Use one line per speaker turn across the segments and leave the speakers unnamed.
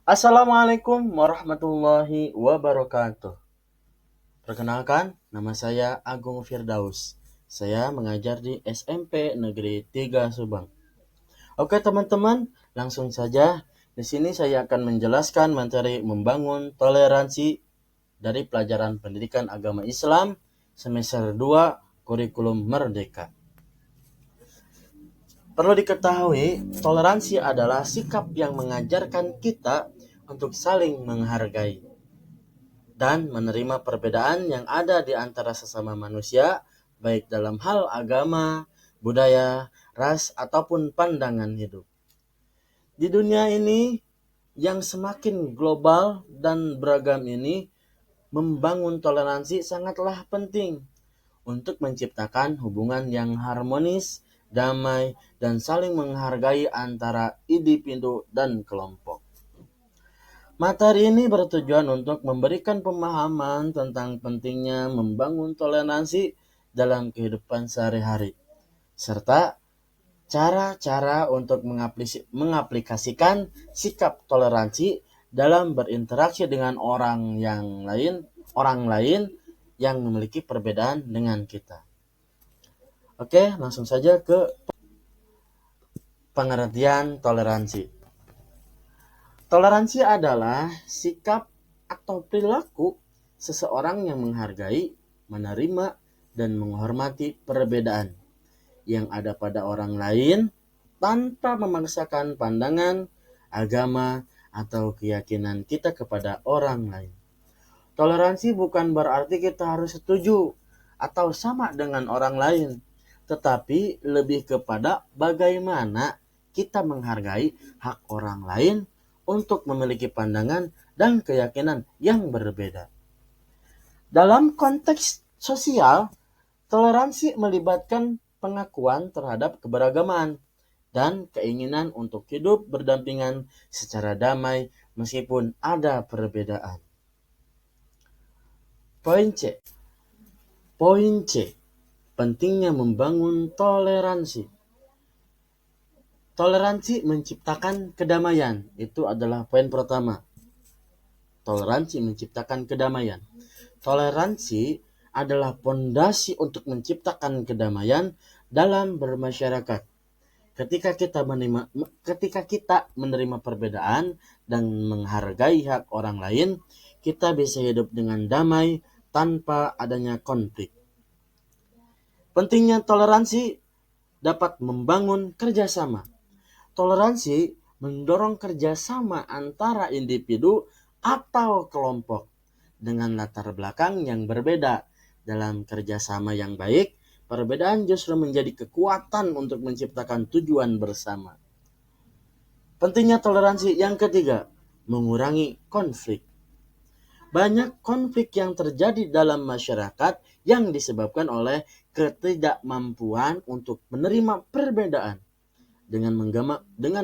Assalamualaikum warahmatullahi wabarakatuh. Perkenalkan, nama saya Agung Firdaus. Saya mengajar di SMP Negeri 3 Subang. Oke teman-teman, langsung saja. Di sini saya akan menjelaskan materi membangun toleransi dari pelajaran pendidikan agama Islam semester 2 kurikulum Merdeka. Perlu diketahui, toleransi adalah sikap yang mengajarkan kita untuk saling menghargai dan menerima perbedaan yang ada di antara sesama manusia, baik dalam hal agama, budaya, ras, ataupun pandangan hidup. Di dunia ini yang semakin global dan beragam ini, membangun toleransi sangatlah penting untuk menciptakan hubungan yang harmonis, damai, dan saling menghargai antara individu dan kelompok. Materi ini bertujuan untuk memberikan pemahaman tentang pentingnya membangun toleransi dalam kehidupan sehari-hari, serta cara-cara untuk mengaplikasikan sikap toleransi dalam berinteraksi dengan orang lain yang memiliki perbedaan dengan kita. Oke, langsung saja ke pengertian toleransi. Toleransi adalah sikap atau perilaku seseorang yang menghargai, menerima, dan menghormati perbedaan yang ada pada orang lain tanpa memaksakan pandangan, agama, atau keyakinan kita kepada orang lain. Toleransi bukan berarti kita harus setuju atau sama dengan orang lain, tetapi lebih kepada bagaimana kita menghargai hak orang lain untuk memiliki pandangan dan keyakinan yang berbeda. Dalam konteks sosial, toleransi melibatkan pengakuan terhadap keberagaman dan keinginan untuk hidup berdampingan secara damai meskipun ada perbedaan. Poin C. Poin C. Pentingnya membangun toleransi. Toleransi menciptakan kedamaian. Itu adalah poin pertama. Toleransi menciptakan kedamaian. Toleransi adalah pondasi untuk menciptakan kedamaian dalam bermasyarakat. Ketika kita menerima perbedaan dan menghargai hak orang lain, kita bisa hidup dengan damai tanpa adanya konflik. Pentingnya toleransi dapat membangun kerjasama. Toleransi mendorong kerjasama antara individu atau kelompok dengan latar belakang yang berbeda. Dalam kerjasama yang baik, perbedaan justru menjadi kekuatan untuk menciptakan tujuan bersama. Pentingnya toleransi yang ketiga, mengurangi konflik. Banyak konflik yang terjadi dalam masyarakat yang disebabkan oleh ketidakmampuan untuk menerima perbedaan. Dengan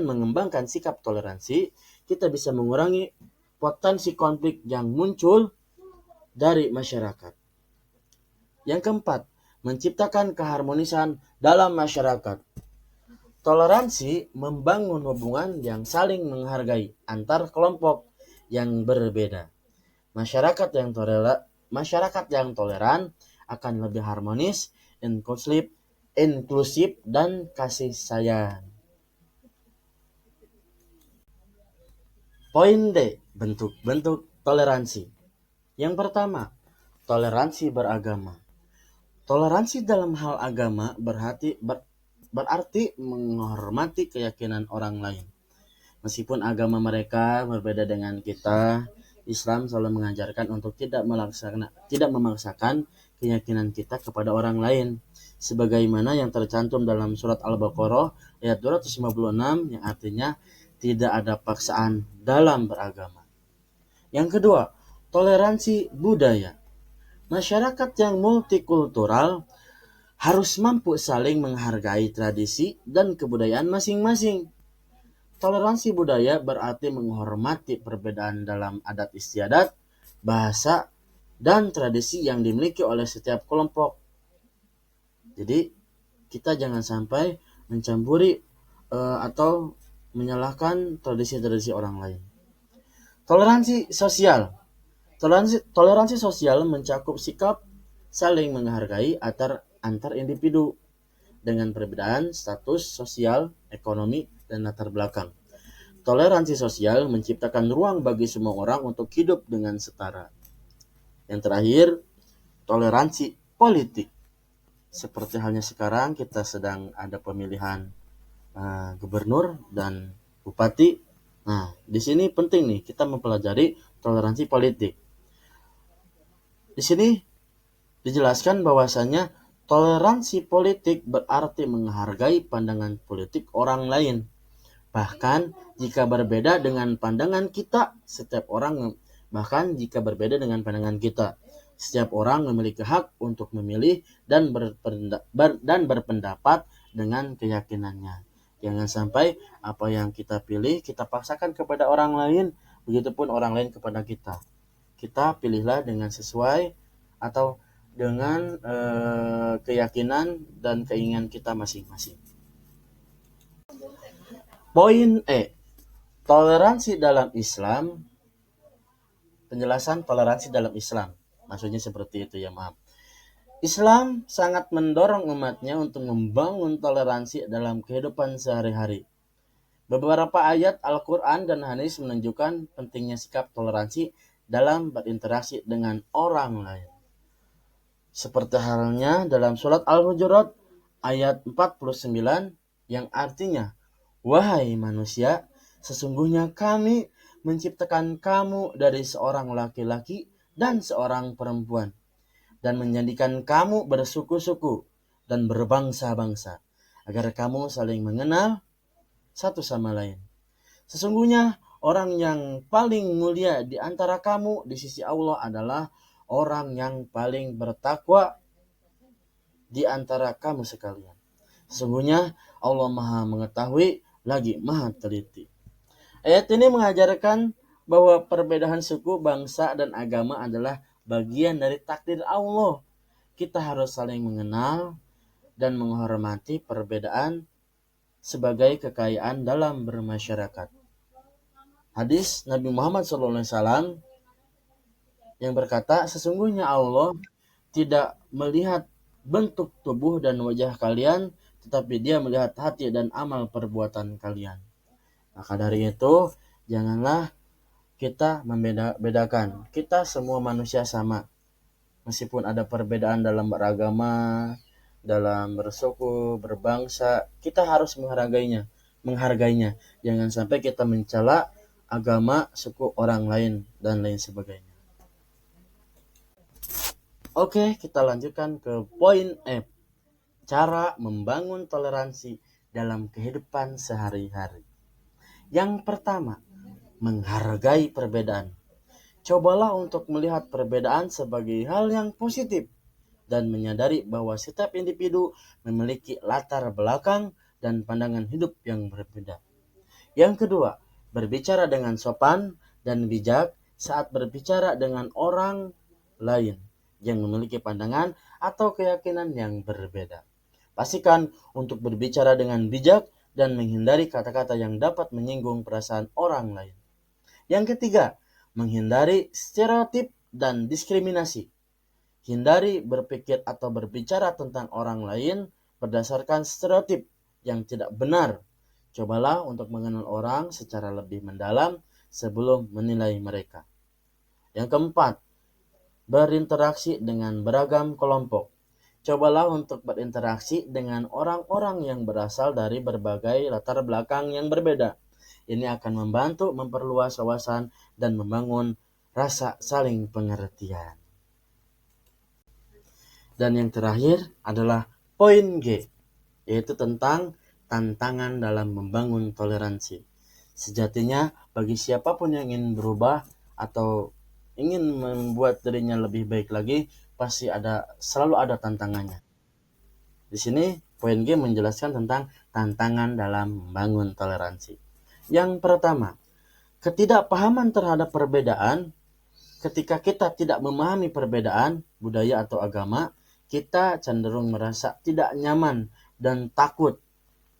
mengembangkan sikap toleransi, kita bisa mengurangi potensi konflik yang muncul dari masyarakat. Yang keempat, menciptakan keharmonisan dalam masyarakat. Toleransi membangun hubungan yang saling menghargai antar kelompok yang berbeda. Masyarakat yang toleran akan lebih harmonis, inklusif dan kasih sayang. Poin D, bentuk-bentuk toleransi. Yang pertama, toleransi beragama. Toleransi dalam hal agama berarti menghormati keyakinan orang lain. Meskipun agama mereka berbeda dengan kita, Islam selalu mengajarkan untuk tidak memaksakan keyakinan kita kepada orang lain. Sebagaimana yang tercantum dalam surat Al-Baqarah ayat 256 yang artinya tidak ada paksaan dalam beragama. Yang kedua, toleransi budaya. Masyarakat yang multikultural harus mampu saling menghargai tradisi dan kebudayaan masing-masing. Toleransi budaya berarti menghormati perbedaan dalam adat istiadat, bahasa, dan tradisi yang dimiliki oleh setiap kelompok. Jadi, kita jangan sampai mencampuri atau menyalahkan tradisi-tradisi orang lain. Toleransi sosial. Toleransi sosial mencakup sikap saling menghargai antar individu dengan perbedaan status sosial, ekonomi, dan latar belakang. Toleransi sosial menciptakan ruang bagi semua orang untuk hidup dengan setara. Yang terakhir, toleransi politik. Seperti halnya sekarang kita sedang ada pemilihan gubernur dan bupati. Nah, di sini penting nih kita mempelajari toleransi politik. Di sini dijelaskan bahwasanya toleransi politik berarti menghargai pandangan politik orang lain. Bahkan jika berbeda dengan pandangan kita, setiap orang memiliki hak untuk memilih dan berpendapat dengan keyakinannya. Jangan sampai apa yang kita pilih kita paksakan kepada orang lain, begitupun orang lain kepada kita. Kita pilihlah dengan sesuai atau dengan keyakinan dan keinginan kita masing-masing. Poin E, toleransi dalam Islam. Penjelasan toleransi dalam Islam. Maksudnya seperti itu ya, maaf. Islam sangat mendorong umatnya untuk membangun toleransi dalam kehidupan sehari-hari. Beberapa ayat Al-Quran dan hadis menunjukkan pentingnya sikap toleransi dalam berinteraksi dengan orang lain. Seperti halnya dalam surat Al-Hujurat ayat 49 yang artinya, "Wahai manusia, sesungguhnya kami menciptakan kamu dari seorang laki-laki dan seorang perempuan, dan menjadikan kamu bersuku-suku dan berbangsa-bangsa, agar kamu saling mengenal satu sama lain. Sesungguhnya orang yang paling mulia di antara kamu di sisi Allah adalah orang yang paling bertakwa di antara kamu sekalian. Sesungguhnya Allah Maha mengetahui lagi Maha teliti." Ayat ini mengajarkan bahwa perbedaan suku, bangsa, dan agama adalah bagian dari takdir Allah. Kita harus saling mengenal dan menghormati perbedaan sebagai kekayaan dalam bermasyarakat. Hadis Nabi Muhammad SAW yang berkata, "Sesungguhnya Allah tidak melihat bentuk tubuh dan wajah kalian, tetapi Dia melihat hati dan amal perbuatan kalian." Maka dari itu, janganlah kita membedakan. Kita semua manusia sama. Meskipun ada perbedaan dalam beragama, dalam bersuku, berbangsa, kita harus menghargainya. Jangan sampai kita mencela agama, suku orang lain, dan lain sebagainya. Oke, kita lanjutkan ke poin F. Cara membangun toleransi dalam kehidupan sehari-hari. Yang pertama, menghargai perbedaan. Cobalah untuk melihat perbedaan sebagai hal yang positif dan menyadari bahwa setiap individu memiliki latar belakang dan pandangan hidup yang berbeda. Yang kedua, berbicara dengan sopan dan bijak saat berbicara dengan orang lain yang memiliki pandangan atau keyakinan yang berbeda. Pastikan untuk berbicara dengan bijak dan menghindari kata-kata yang dapat menyinggung perasaan orang lain. Yang ketiga, menghindari stereotip dan diskriminasi. Hindari berpikir atau berbicara tentang orang lain berdasarkan stereotip yang tidak benar. Cobalah untuk mengenal orang secara lebih mendalam sebelum menilai mereka. Yang keempat, berinteraksi dengan beragam kelompok. Cobalah untuk berinteraksi dengan orang-orang yang berasal dari berbagai latar belakang yang berbeda. Ini akan membantu memperluas wawasan dan membangun rasa saling pengertian. Dan yang terakhir adalah poin G, yaitu tentang tantangan dalam membangun toleransi. Sejatinya bagi siapapun yang ingin berubah atau ingin membuat dirinya lebih baik lagi, pasti selalu ada tantangannya. Di sini poin G menjelaskan tentang tantangan dalam membangun toleransi. Yang pertama, ketidakpahaman terhadap perbedaan. Ketika kita tidak memahami perbedaan budaya atau agama, kita cenderung merasa tidak nyaman dan takut,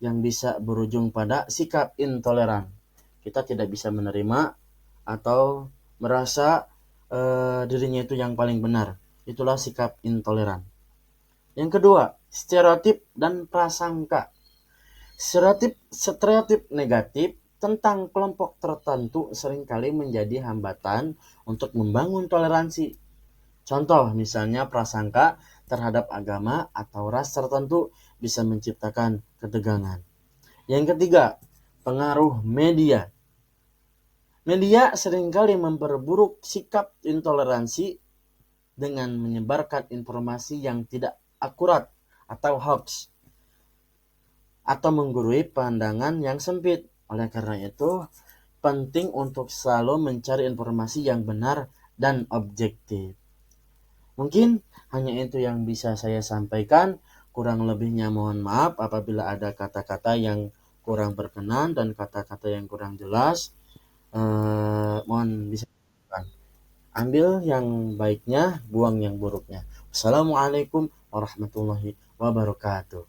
yang bisa berujung pada sikap intoleran. Kita tidak bisa menerima atau merasa dirinya itu yang paling benar. Itulah sikap intoleran. Yang kedua, stereotip dan prasangka. Stereotip negatif tentang kelompok tertentu seringkali menjadi hambatan untuk membangun toleransi. Contoh misalnya prasangka terhadap agama atau ras tertentu bisa menciptakan ketegangan. Yang ketiga, pengaruh media. Media seringkali memperburuk sikap intoleransi dengan menyebarkan informasi yang tidak akurat atau hoax, atau menggurui pandangan yang sempit. Oleh karena itu, penting untuk selalu mencari informasi yang benar dan objektif. Mungkin hanya itu yang bisa saya sampaikan. Kurang lebihnya mohon maaf apabila ada kata-kata yang kurang berkenan dan kata-kata yang kurang jelas. Mohon bisa ambil yang baiknya, buang yang buruknya. Assalamualaikum warahmatullahi wabarakatuh.